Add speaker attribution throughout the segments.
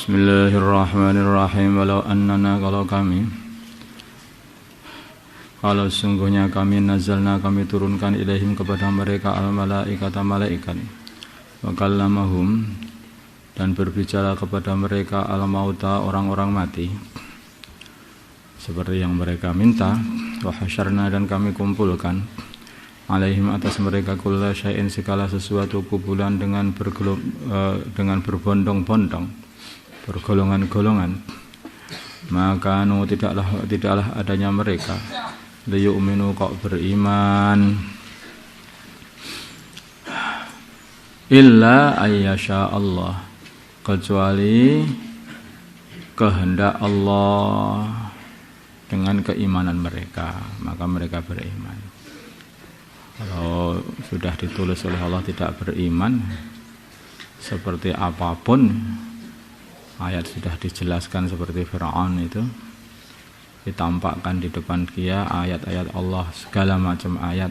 Speaker 1: Bismillahirrahmanirrahim. Walau annana, kalau sungguhnya kami nazalna, kami turunkan ilaihim kepada mereka al-malaikata malaikat, wa kallamahum, dan berbicara kepada mereka al-mauta, orang-orang mati, seperti yang mereka minta. Wa hasyarna, dan kami kumpulkan alaihim atas mereka kulla syai'in, segala sesuatu, kubulan dengan berbondong-bondong, bergolongan-golongan. Maka tidaklah adanya mereka liyu'minu, kok beriman, illa ayyasha Allah, kecuali kehendak Allah dengan keimanan mereka, maka mereka beriman. Kalau sudah ditulis oleh Allah tidak beriman, seperti apapun, ayat sudah dijelaskan seperti Fir'aun itu, ditampakkan di depan dia ayat-ayat Allah, segala macam ayat,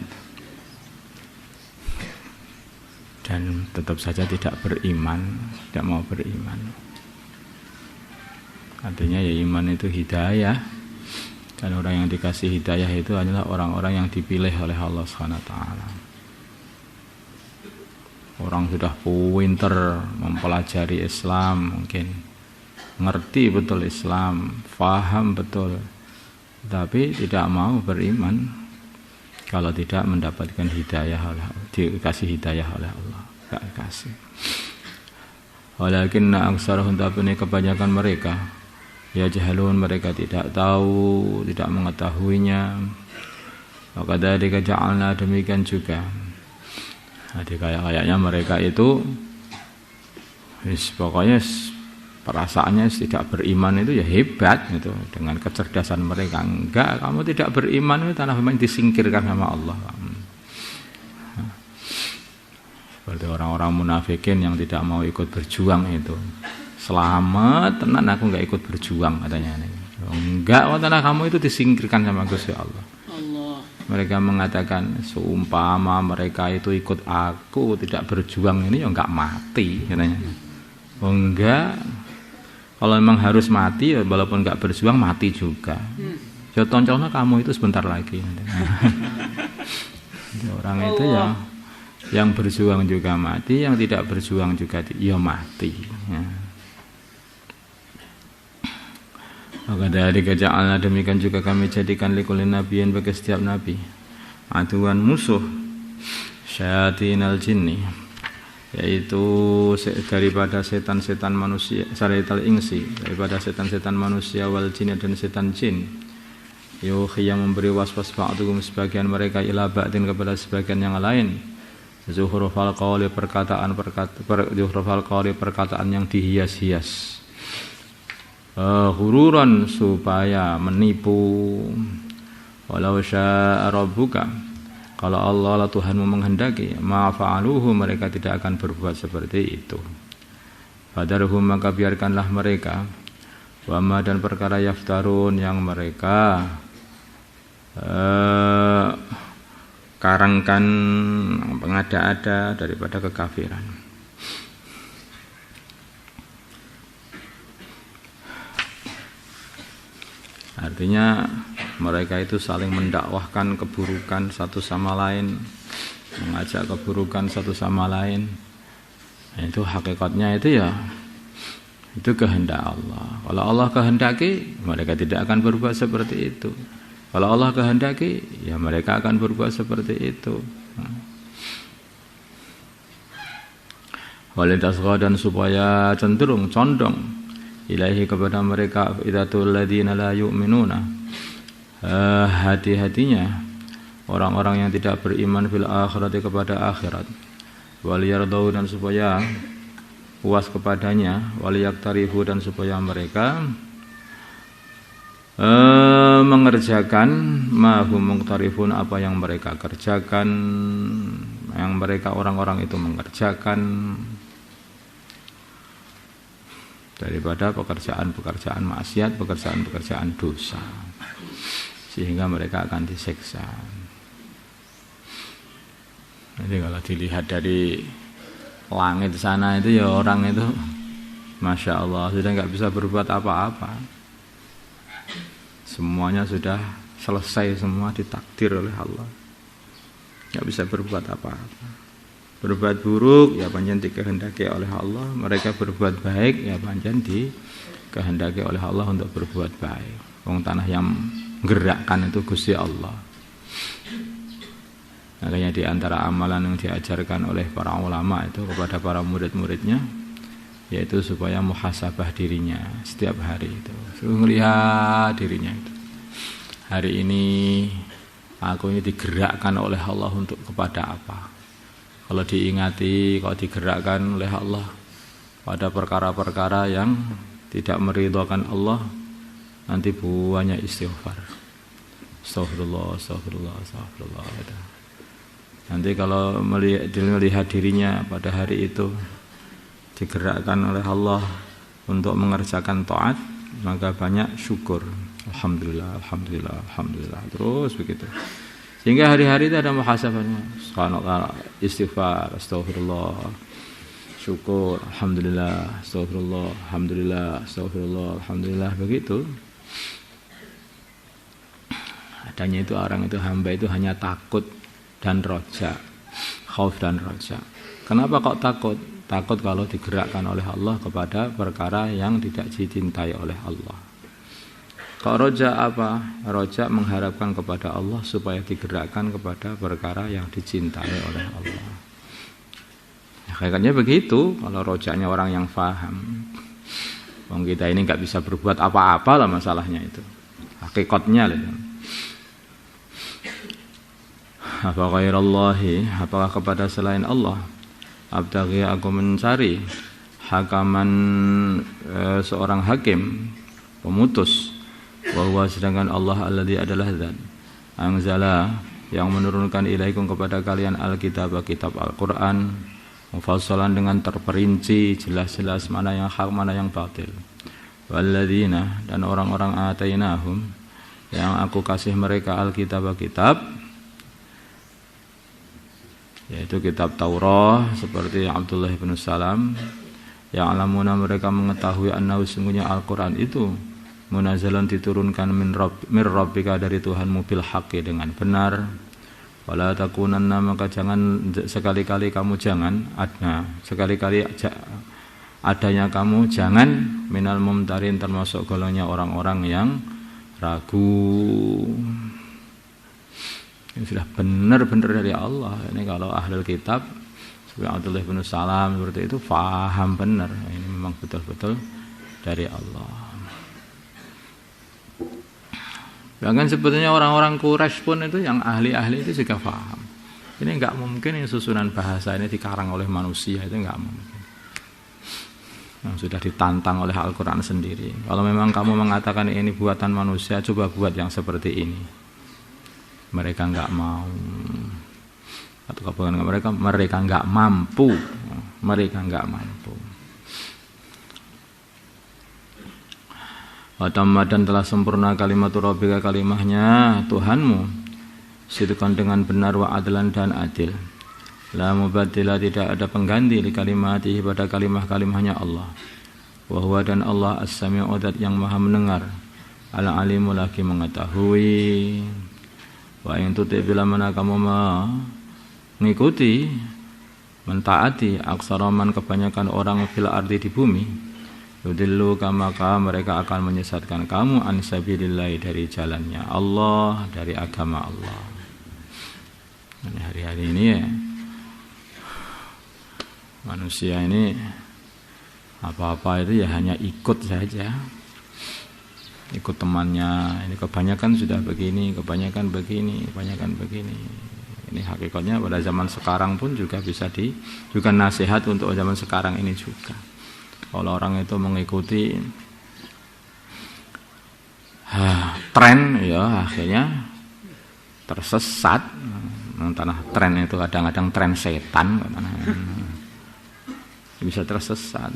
Speaker 1: dan tetap saja tidak beriman, tidak mau beriman. Artinya ya iman itu hidayah, dan orang yang dikasih hidayah itu adalah orang-orang yang dipilih oleh Allah SWT. Orang sudah pinter mempelajari Islam, mungkin ngerti betul Islam, faham betul, tapi tidak mau beriman kalau tidak mendapatkan hidayah oleh Allah, dikasih hidayah oleh Allah, tidak kasih. Walakinna aksarahum, tapi kebanyakan mereka ya jahalun, mereka tidak tahu, tidak mengetahuinya. Maka dari ja'alna, demikian juga. Jadi kayaknya mereka itu pokoknya perasaannya tidak beriman itu ya hebat gitu, dengan kecerdasan mereka. Enggak, kamu tidak beriman itu tanah memang disingkirkan sama Allah. Seperti orang-orang munafikin yang tidak mau ikut berjuang itu, selamat tenan aku enggak ikut berjuang katanya. Enggak, tanah kamu itu disingkirkan sama Gusti Allah. Mereka mengatakan seumpama mereka itu ikut aku tidak berjuang ini ya enggak mati katanya. Enggak, kalau memang harus mati ya walaupun enggak berjuang mati juga. Ya toncolnya kamu itu sebentar lagi. Orang itu ya yang berjuang juga mati, yang tidak berjuang juga ya mati. Ya. Maka dari keja'alna, demikian juga kami jadikan likulin nabiyin, bagi setiap nabi, aduan musuh, syayatinal jinni, yaitu daripada setan-setan manusia, syaital insi, daripada setan-setan manusia, wal jin, dan setan jin, yuhi, yang memberi waswas ba'duhum, sebagian mereka, ila ba'din, kepada sebagian yang lain, zuhrufal qawli, perkataan yang dihias-hias, hururan, supaya menipu. Walau syaa rabbuka, kalau Allah Tuhanmu menghendaki, ma fa'aluhu, mereka tidak akan berbuat seperti itu. Fadarhum, maka biarkanlah mereka, wama, dan perkara yaftarun, yang mereka karangkan, mengada-ada daripada kekafiran. Artinya mereka itu saling mendakwahkan keburukan satu sama lain, mengajak keburukan satu sama lain. Nah, itu hakikatnya itu ya, itu kehendak Allah. Kalau Allah kehendaki, mereka tidak akan berbuat seperti itu. Kalau Allah kehendaki, ya mereka akan berbuat seperti itu. Walitasgha, dan supaya cenderung, condong, ilaihi, kepada mereka, idatul ladina la yu'minuna, hati-hatinya orang-orang yang tidak beriman, fil akhirati, kepada akhirat, waliyardau, dan supaya puas kepadanya, waliyaktarifu, dan supaya mereka mengerjakan mahum muqtarifun, apa yang mereka kerjakan, yang mereka orang-orang itu mengerjakan, daripada pekerjaan-pekerjaan maksiat, pekerjaan-pekerjaan dosa, sehingga mereka akan disiksa. Jadi kalau dilihat dari langit sana itu ya orang itu Masya Allah, sudah nggak bisa berbuat apa-apa. Semuanya sudah selesai, semua ditakdir oleh Allah. Nggak bisa berbuat apa-apa. Berbuat buruk ya pancen dikehendaki oleh Allah. Mereka berbuat baik ya pancen dikehendaki oleh Allah untuk berbuat baik. Wong tanah yang menggerakkan itu Gusti Allah. Makanya di antara amalan yang diajarkan oleh para ulama itu kepada para murid-muridnya, yaitu supaya muhasabah dirinya setiap hari itu. Suruh melihat dirinya itu. Hari ini aku ini digerakkan oleh Allah untuk kepada apa? Kalau diingati, kalau digerakkan oleh Allah pada perkara-perkara yang tidak meridhokan Allah, nanti banyak istighfar. Astagfirullah, astagfirullah, astagfirullah. Nanti kalau melihat dirinya pada hari itu digerakkan oleh Allah untuk mengerjakan taat, maka banyak syukur. Alhamdulillah, alhamdulillah, alhamdulillah. Terus begitu. Sehingga hari-hari itu ada muhasabahnya. Subhanallah, istighfar, astagfirullah, syukur, alhamdulillah, astagfirullah, alhamdulillah, astagfirullah, alhamdulillah, begitu. Adanya itu orang itu hamba itu hanya takut dan roja, khauf dan roja. Kenapa kok takut? Takut kalau digerakkan oleh Allah kepada perkara yang tidak dicintai oleh Allah. Kok roja apa? Roja mengharapkan kepada Allah supaya digerakkan kepada perkara yang dicintai oleh Allah. Ya, kayaknya begitu kalau rojanya orang yang faham. Wong kita ini nggak bisa berbuat apa-apa lah masalahnya itu. Hakikatnya lah. Apa ghairallahi, apakah kepada selain Allah? Abtaghi, aku mencari hakaman, seorang hakim, pemutus. Wa sedangkan Allah alladzi adalah zat anzala yang menurunkan ilaikum kepada kalian alkitab, kitab Al-Qur'an, mufassalan dengan terperinci jelas-jelas mana yang hak mana yang batil. Walladzina, dan orang-orang atainahum yang aku kasih mereka alkitab, kitab, yaitu kitab Taurat seperti Abdullah bin Salam, yang alamuna mereka mengetahui annahu sungguhnya Al-Qur'an itu munazzalan diturunkan min rabbika dari Tuhanmu bil haqqi dengan benar. Wala takunanna, maka jangan sekali-kali kamu jangan sekali-kali adanya kamu jangan minal mumtarin termasuk golongannya orang-orang yang ragu. Ini sudah benar-benar dari Allah. Ini kalau ahlul kitab seperti Abdullah bin Salam seperti itu faham benar. Ini memang betul-betul dari Allah. Bahkan sebetulnya orang-orang Quraisy pun itu yang ahli-ahli itu juga paham. Ini enggak mungkin ini susunan bahasa ini dikarang oleh manusia, itu enggak mungkin. Yang sudah ditantang oleh Al-Qur'an sendiri. Kalau memang kamu mengatakan ini buatan manusia, coba buat yang seperti ini. Mereka enggak mau. Atau bukan mereka enggak mampu. Mereka enggak mampu. Dan telah sempurna kalimatur rabbika, kalimahnya Tuhanmu, sidqan dengan benar, wa adlan dan adil. La mubaddila, tidak ada pengganti li kalimatihi pada kalimah-kalimahnya Allah. Wa huwa, dan Allah as-sami'u, zat yang maha mendengar, al-alimu, lagi mengetahui. Wa in tuti, bila mana kamu mengikuti, mentaati aksaraman kebanyakan orang fil ardi di bumi, yudillu, maka mereka akan menyesatkan kamu an sabilillah, dari jalannya Allah, dari agama Allah. Dan hari-hari ini ya, manusia ini apa-apa itu ya hanya ikut saja, ikut temannya. Ini kebanyakan sudah begini, kebanyakan begini, kebanyakan begini. Ini hakikatnya pada zaman sekarang pun juga bisa juga nasihat untuk zaman sekarang ini juga. Kalau orang itu mengikuti tren, ya akhirnya tersesat. Tanah tren itu kadang-kadang tren setan, bisa tersesat.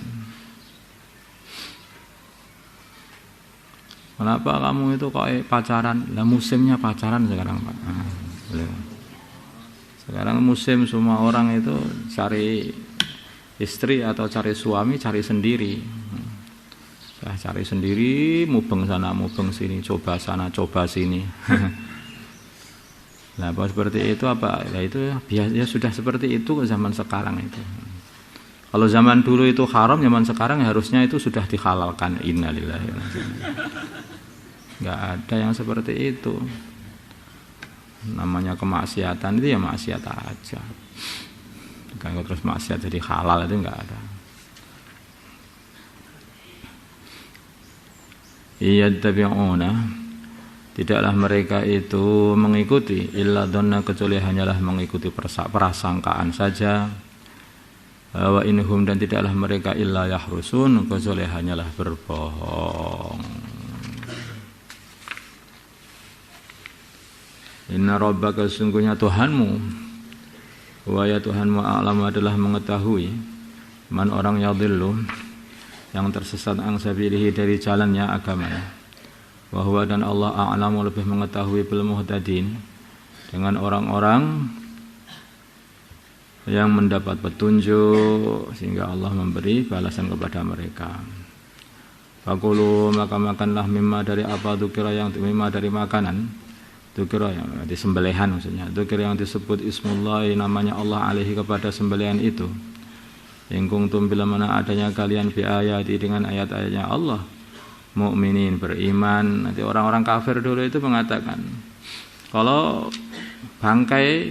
Speaker 1: Kenapa kamu itu kok pacaran? Lah musimnya pacaran sekarang, Pak. Sekarang musim semua orang itu cari istri atau cari suami, cari sendiri. Saya cari sendiri, mubeng sana, mubeng sini, coba sana, coba sini. Nah, apa seperti itu apa? Ya itu biasanya sudah seperti itu zaman sekarang itu. Kalau zaman dulu itu haram, zaman sekarang harusnya itu sudah dihalalkan. Innalillahi wa inna ilaihi raji'un. Enggak ada yang seperti itu. Namanya kemaksiatan itu ya maksiat aja. Kalau terus maksiat jadi halal itu enggak ada. Iya tabi'una, tidaklah mereka itu mengikuti illa dhanna, kecuali hanyalah mengikuti prasangkaan saja. Wa inhum, dan tidaklah mereka illa yahrusun, kecuali hanyalah berbohong. Inna rabbaka, sungguhnya Tuhanmu, wa ya Tuhanmu, a'lamu, adalah mengetahui man orang yadhillu, yang tersesat ang sabilihi, dari jalannya agamanya. Wa huwa, dan Allah a'lamu, lebih mengetahui bil muhtadin, dengan orang-orang yang mendapat petunjuk, sehingga Allah memberi balasan kepada mereka. Fakulu, maka makanlah mimma, dari apa, dzukira, yang mimma, dari makanan, dzukira yang disembelihan, maksudnya dzukira yang disebut ismullahi, namanya Allah, alaihi, kepada sembelihan itu. In kuntum, bila mana adanya kalian, bi ayati, dengan ayat-ayatnya Allah, mukminin, beriman. Nanti orang-orang kafir dulu itu mengatakan kalau bangkai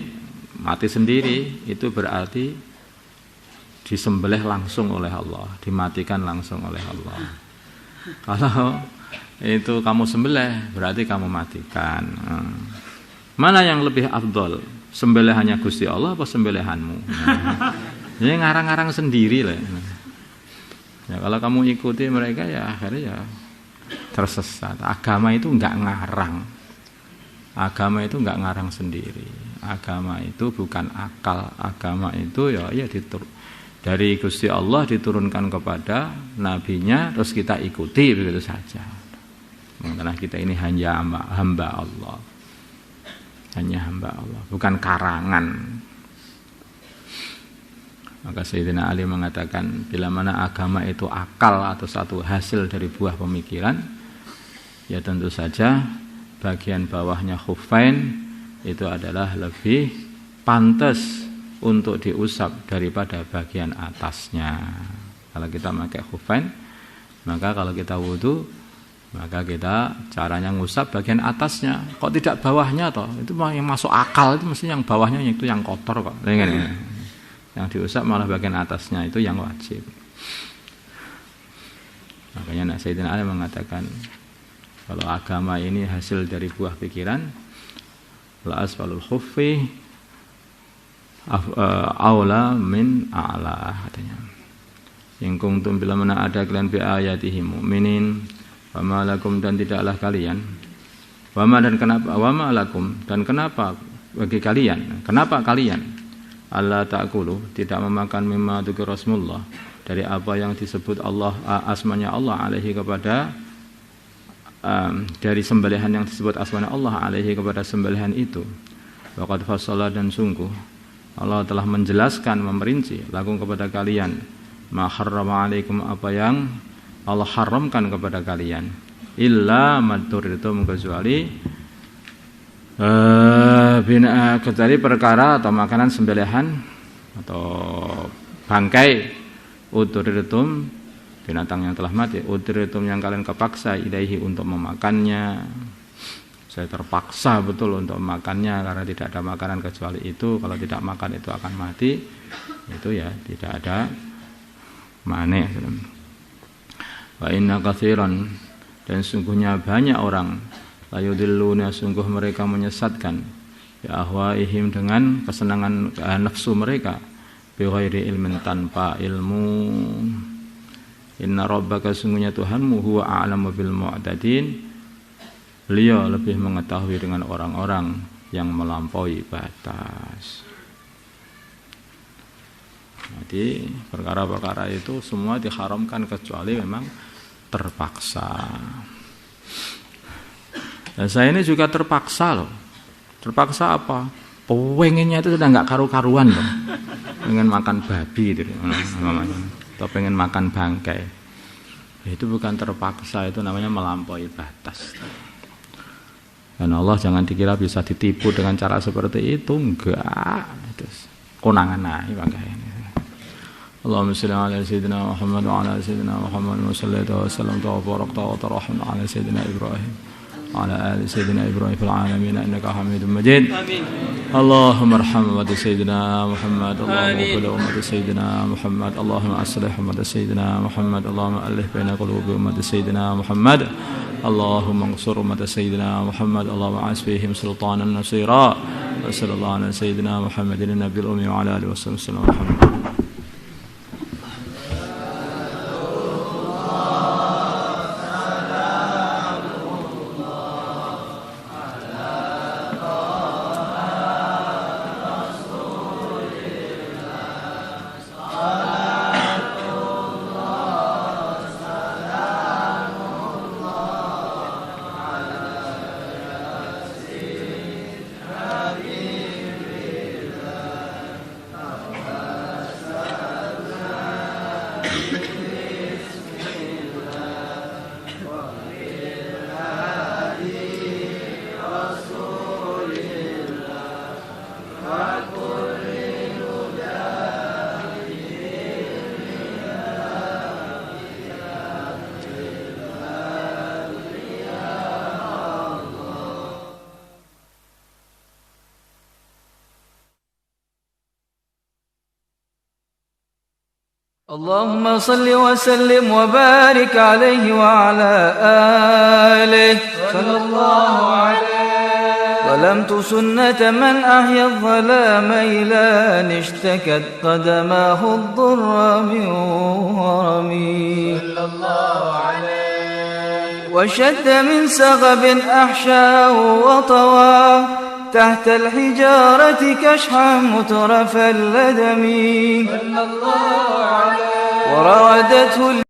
Speaker 1: mati sendiri itu berarti disembelih langsung oleh Allah, dimatikan langsung oleh Allah. Kalau itu kamu sembelih berarti kamu matikan. Mana yang lebih afdol? Sembelihannya Gusti Allah apa sembelihanmu? Ini ngarang-ngarang sendiri lah. Ya, kalau kamu ikuti mereka ya akhirnya ya tersesat. Agama itu enggak ngarang. Agama itu enggak ngarang sendiri. Agama itu bukan akal. Agama itu ya dari Gusti Allah diturunkan kepada nabinya, terus kita ikuti begitu saja. Karena kita ini hanya hamba Allah. Hanya hamba Allah, bukan karangan. Maka Sayyidina Ali mengatakan, bila mana agama itu akal atau satu hasil dari buah pemikiran, ya tentu saja bagian bawahnya khuffain itu adalah lebih pantas untuk diusap daripada bagian atasnya. Kalau kita pakai khuffain, maka kalau kita wudu, maka kita caranya ngusap bagian atasnya. Kok tidak bawahnya toh? Itu yang masuk akal itu mesti yang bawahnya itu yang kotor kok. Yang diusap malah bagian atasnya itu yang wajib. Makanya Sayyidina Ali mengatakan kalau agama ini hasil dari buah pikiran, la asfalul khuffi aula min a'la, katanya. In kuntum, bila mana ada kalian bi ayatihi mu'minin, wa ma lakum, dan tidaklah kalian, wa ma, dan kenapa, wa ma lakum, dan kenapa bagi kalian, kenapa kalian Allah ta'kulu, tidak memakan mimma dzukira rasmullah, dari apa yang disebut Allah, asmanya Allah alaihi, kepada dari sembelihan yang disebut asmanya Allah alaihi, kepada sembelihan itu. Waqad fassala, dan sungguh Allah telah menjelaskan, memperinci lakum, kepada kalian, ma harrama alaikum, apa yang Allah haramkan kepada kalian, illa maduritum, kecuali kecuali perkara atau makanan sembelihan atau bangkai, uduritum, binatang yang telah mati, uduritum, yang kalian kepaksa, ilaihi, untuk memakannya. Saya terpaksa betul untuk memakannya karena tidak ada makanan kecuali itu. Kalau tidak makan itu akan mati. Itu ya tidak ada mane. Wa inna katsiran, dan sungguhnya banyak orang, la yudilluna, sungguh mereka menyesatkan, ya ahwaihim, dengan kesenangan nafsu mereka, bi ghairi ilmin, tanpa ilmu. Inna rabbaka, sungguhnya Tuhanmu, huwa a'lamu bil mu'tadin, beliau lebih mengetahui dengan orang-orang yang melampaui batas. Jadi perkara-perkara itu semua diharamkan kecuali memang terpaksa. Dan saya ini juga terpaksa loh. Terpaksa apa? Pengennya itu sudah nggak karu-karuan loh. Pengen makan babi gitu, atau pengen makan bangkai. Itu bukan terpaksa, itu namanya melampaui batas. Dan Allah jangan dikira bisa ditipu dengan cara seperti itu, enggak. Itu konangan ae makanya. Allahumma shalli ala sayyidina Muhammad wa ala sayyidina Muhammad wa sallallahu wa sallam wa barakta wa tarahum ala sayyidina Ibrahim wa ala ali sayyidina Ibrahim fil alamin innaka Hamidum Majid. Amin. Allahumma arham umat sayyidina Muhammad, Allahumma qul umat sayyidina Muhammad, Allahumma aslih umat sayyidina Muhammad, Allahumma alif baina qulubi umat sayyidina Muhammad, Allahumma ansur umat sayyidina Muhammad, Allahumma asfihim sultanan nasira. Wa sallallahu ala sayyidina Muhammadin nabiyil ummi wa ala alihi wasallam.
Speaker 2: اللهم صل وسلم وبارك عليه وعلى آله صلى الله عليه. ظلمت سنة من أحيا الظلام إلى أن اشتكت قدماه الضر من ورمي صلى الله عليه. وشد من سغب أحشاه وطوى تحت الحجارة كشحا مترف اللدم صلى الله عليه. وراودته